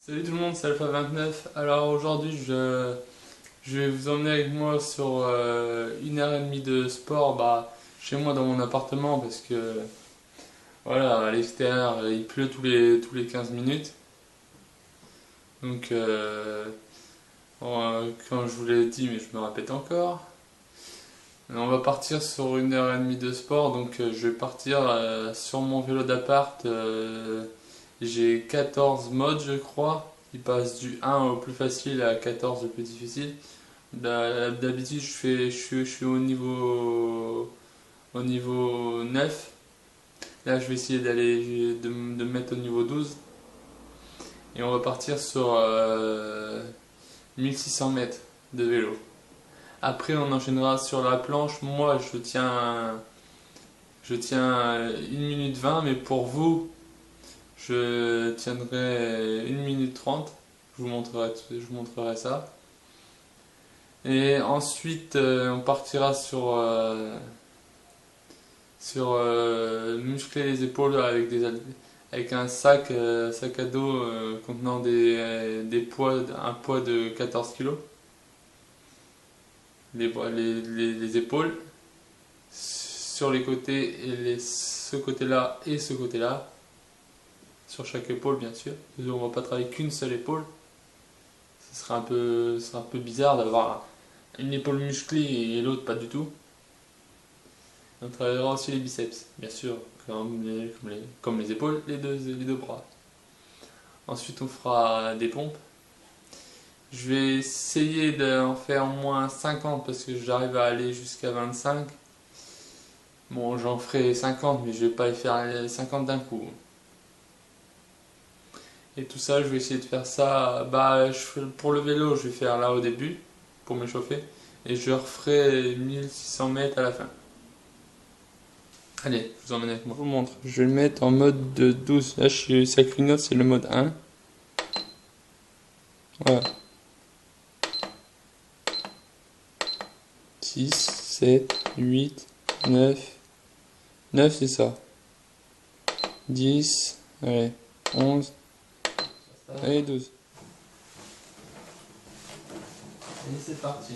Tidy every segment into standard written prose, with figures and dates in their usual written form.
Salut tout le monde, c'est Alpha29. Alors aujourd'hui, je vais vous emmener avec moi sur 1 heure et demie de sport chez moi dans mon appartement parce que voilà, à l'extérieur il pleut tous les 15 minutes. Donc, comme je vous l'ai dit, mais je me répète encore, on va partir sur 1 heure et demie de sport. Donc, je vais partir sur mon vélo d'appart. J'ai 14 modes, je crois. Il passe du 1 au plus facile à 14 le plus difficile. D'habitude, je suis au niveau 9. Là, je vais essayer de me mettre au niveau 12. Et on va partir sur 1600 mètres de vélo. Après, on enchaînera sur la planche. Moi, je tiens 1 minute 20, mais pour vous, je tiendrai 1 minute 30. Je vous montrerai ça. Et ensuite, on partira sur muscler les épaules avec un sac à dos contenant un poids de 14 kilos. Les épaules sur les côtés et ce côté-là et ce côté-là. Sur chaque épaule, bien sûr. On va pas travailler qu'une seule épaule. Ce sera un peu bizarre d'avoir une épaule musclée et l'autre pas du tout. On travaillera aussi les biceps, bien sûr, comme les épaules, les deux bras. Ensuite, on fera des pompes. Je vais essayer d'en faire au moins 50 parce que j'arrive à aller jusqu'à 25. Bon, j'en ferai 50, mais je vais pas y faire les 50 d'un coup. Et tout ça, je vais essayer de faire ça. Pour le vélo, je vais faire là au début, pour m'échauffer. Et je referai 1600 mètres à la fin. Allez, je vous emmène avec moi. Je vous montre. Je vais le mettre en mode de 12. Là, ça clignote, c'est le mode 1. Voilà. 6, 7, 8, 9. 9, c'est ça. 10, allez, 11, allez, 12. Et c'est parti.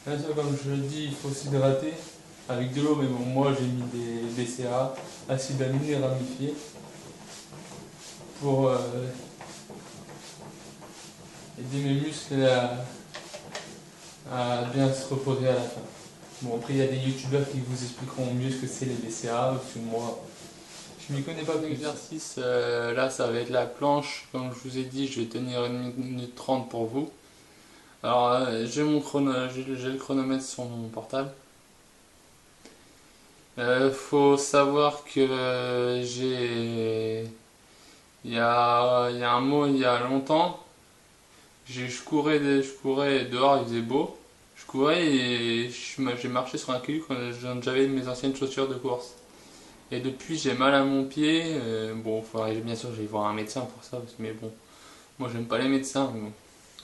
Bien sûr, comme je le dis, il faut s'hydrater avec de l'eau, mais bon, moi j'ai mis des BCA, acide aminé ramifié, pour aider mes muscles à bien se reposer à la fin. Bon, après, il y a des youtubeurs qui vous expliqueront mieux ce que c'est les BCA, parce que moi, je m'y connais pas. L'exercice, là, ça va être la planche. Comme je vous ai dit, je vais tenir 1 minute 30 pour vous. Alors, j'ai le chronomètre sur mon portable. Faut savoir que il y a un mois, il y a longtemps, je courais dehors, il faisait beau. Je courais et j'ai marché sur un caillou quand j'avais mes anciennes chaussures de course. Et depuis, j'ai mal à mon pied. Bon, bien sûr, je vais voir un médecin pour ça, mais bon, moi j'aime pas les médecins. Mais bon,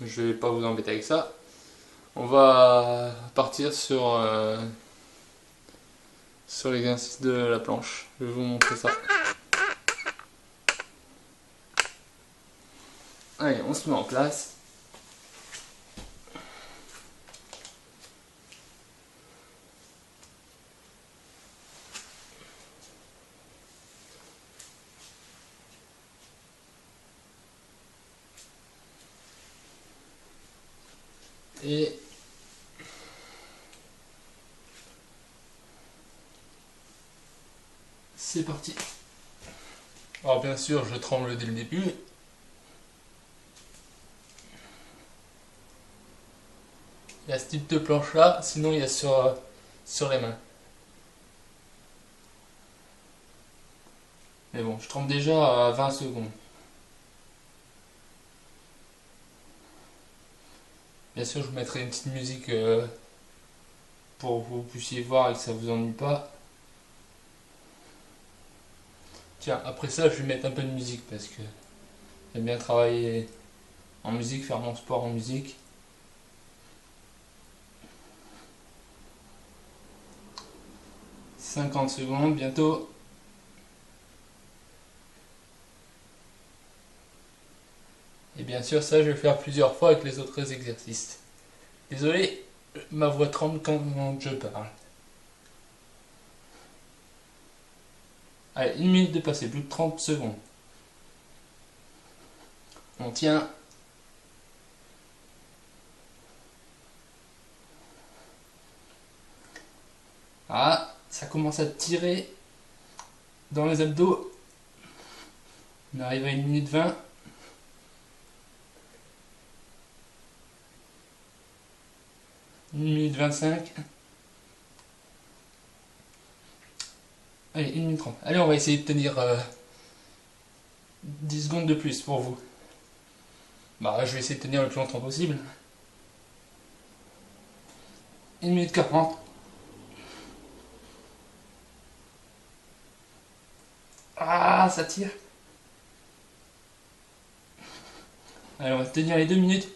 je vais pas vous embêter avec ça. On va partir sur l'exercice de la planche. Je vais vous montrer ça. Allez, on se met en place. Et c'est parti. Alors bien sûr, je tremble dès le début. Il y a ce type de planche là, sinon il y a sur les mains. Mais bon, je tremble déjà à 20 secondes. Bien sûr, je vous mettrai une petite musique pour que vous puissiez voir et que ça vous ennuie pas. Tiens, après ça, je vais mettre un peu de musique parce que j'aime bien travailler en musique, faire mon sport en musique. 50 secondes bientôt. Et bien sûr, ça je vais le faire plusieurs fois avec les autres exercices. Désolé, ma voix tremble quand je parle. Allez, 1 minute de passer, plus de 30 secondes. On tient. Ah, ça commence à tirer dans les abdos. On arrive à 1 minute 20. Une minute 25. Allez, 1 minute 30. Allez, on va essayer de tenir 10 secondes de plus pour vous. Bah, je vais essayer de tenir le plus longtemps possible. 1 minute 40. Ah, ça tire. Allez, on va tenir les 2 minutes.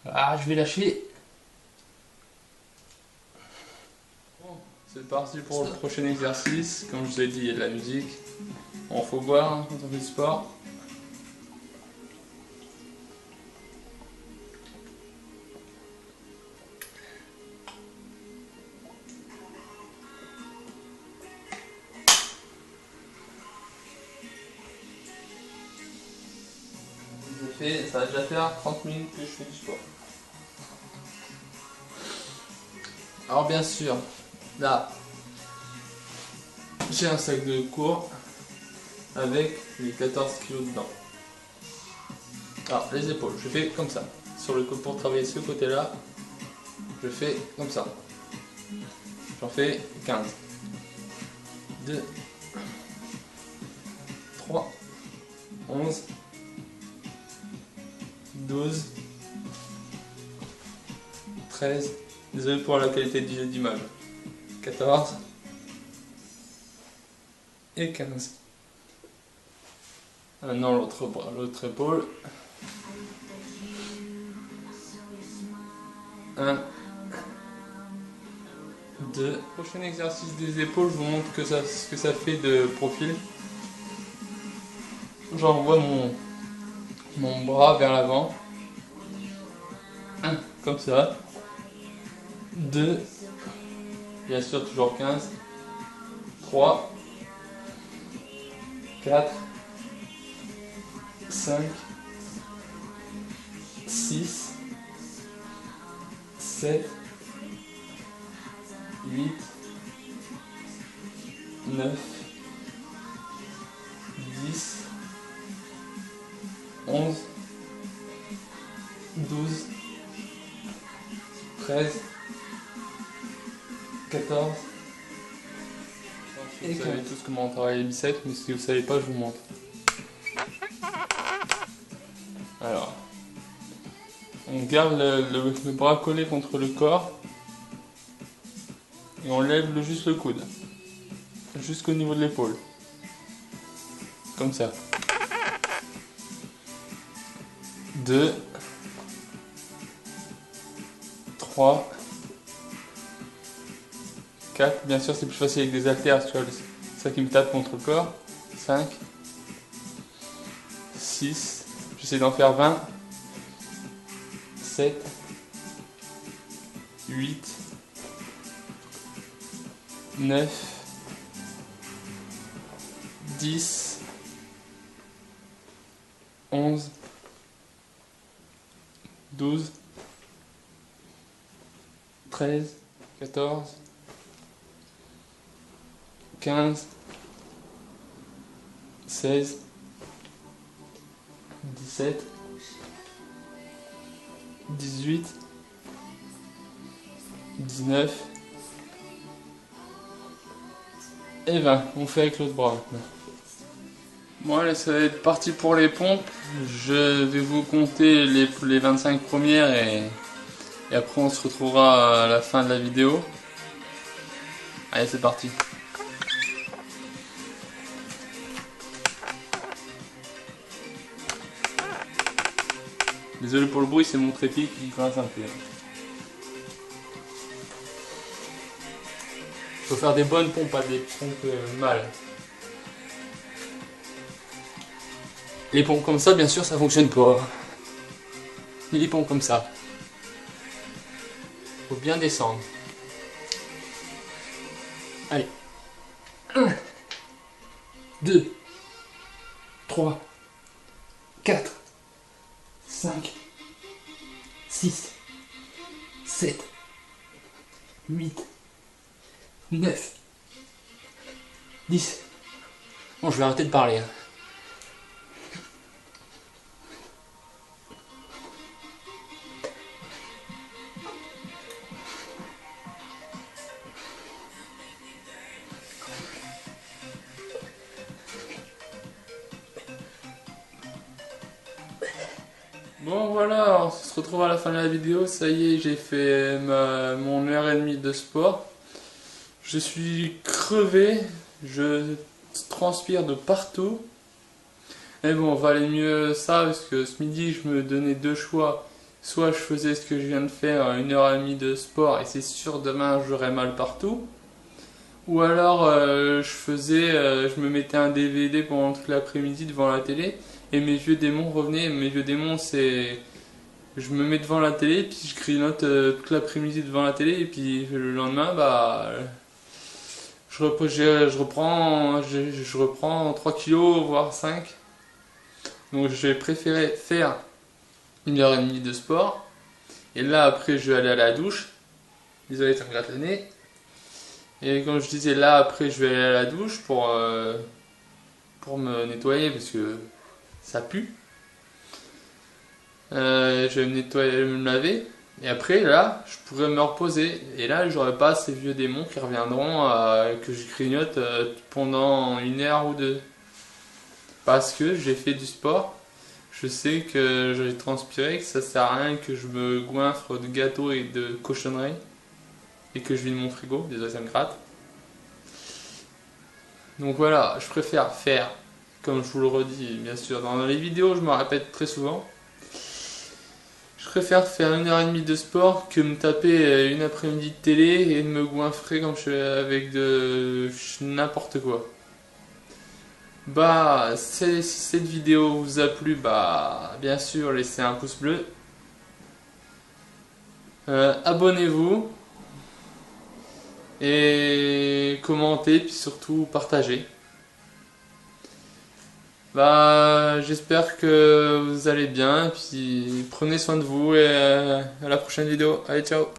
Ah, je vais lâcher. Bon, c'est parti pour le prochain exercice. Comme je vous ai dit, il y a de la musique. Bon, faut boire hein, quand on fait du sport. Ça va déjà faire 30 minutes que je fais du sport. Alors bien sûr, là, j'ai un sac de cours avec les 14 kilos dedans. Alors les épaules, je fais comme ça. Sur le côté, pour travailler ce côté-là, je fais comme ça. J'en fais 15. 2, 3, 11, 12, 13, désolé pour la qualité d'image, 14 et 15. Maintenant l'autre bras, l'autre épaule. 1, 2. Prochain exercice des épaules, je vous montre ce que ça fait de profil. J'envoie mon bras vers l'avant. 1, comme ça. 2, bien sûr toujours 15. 3, 4, 5, 6, 7, 8, 9, 10, 11, 12, 13, 14, et vous savez tous comment on travaille les biceps, mais si vous ne savez pas, je vous montre. Alors, on garde le bras collé contre le corps et on lève juste le coude, jusqu'au niveau de l'épaule, comme ça. 2, 3, 4, bien sûr c'est plus facile avec des haltères, tu vois, c'est ça qui me tape contre le corps. 5, 6, j'essaie d'en faire 20, 7, 8, 9, 10, 11, 12, 13, 14, 15, 16, 17, 18, 19 et 20. On fait avec l'autre bras maintenant. Bon allez, ça va être parti pour les pompes. Je vais vous compter les 25 premières et après on se retrouvera à la fin de la vidéo. Allez, c'est parti. Désolé pour le bruit, c'est mon trépied qui grince un peu. Faut faire des bonnes pompes, pas des pompes mal. Les pompes comme ça, bien sûr, ça fonctionne pas. Mais les pompes comme ça. Faut bien descendre. Allez. 1, 2, 3, 4, 5, 6, 7, 8, 9, 10. Bon, je vais arrêter de parler. Bon voilà, on se retrouve à la fin de la vidéo, ça y est, j'ai fait mon heure et demie de sport. Je suis crevé, je transpire de partout. Mais bon, valait mieux ça, parce que ce midi, je me donnais deux choix. Soit je faisais ce que je viens de faire, une heure et demie de sport, et c'est sûr, demain, j'aurai mal partout. Ou alors, je me mettais un DVD pendant toute l'après-midi devant la télé, et mes vieux démons revenaient. Mes vieux démons, c'est... Je me mets devant la télé, puis je grignote toute l'après-midi devant la télé, et puis le lendemain, bah... Je reprends 3 kilos, voire 5. Donc j'ai préféré faire une heure et demie de sport. Et là, après, je vais aller à la douche. Désolé, ça me gratte le nez. Et comme je disais, là, après, je vais aller à la douche pour me nettoyer, parce que ça pue. Je vais me nettoyer, me laver. Et après, là, je pourrais me reposer. Et là, j'aurai pas ces vieux démons qui reviendront que je grignote pendant une heure ou deux. Parce que j'ai fait du sport. Je sais que j'ai transpiré, que ça sert à rien que je me goinfre de gâteaux et de cochonneries. Et que je vide mon frigo. Désolé, ça me gratte. Donc voilà, je préfère faire, comme je vous le redis, bien sûr, dans les vidéos, je me répète très souvent. Je préfère faire une heure et demie de sport que me taper une après-midi de télé et de me goinfrer comme je fais avec de n'importe quoi. Bah, si cette vidéo vous a plu, bah, bien sûr, laissez un pouce bleu. Abonnez-vous. Et commentez, puis surtout partagez. Bah, j'espère que vous allez bien, puis prenez soin de vous et à la prochaine vidéo. Allez, ciao!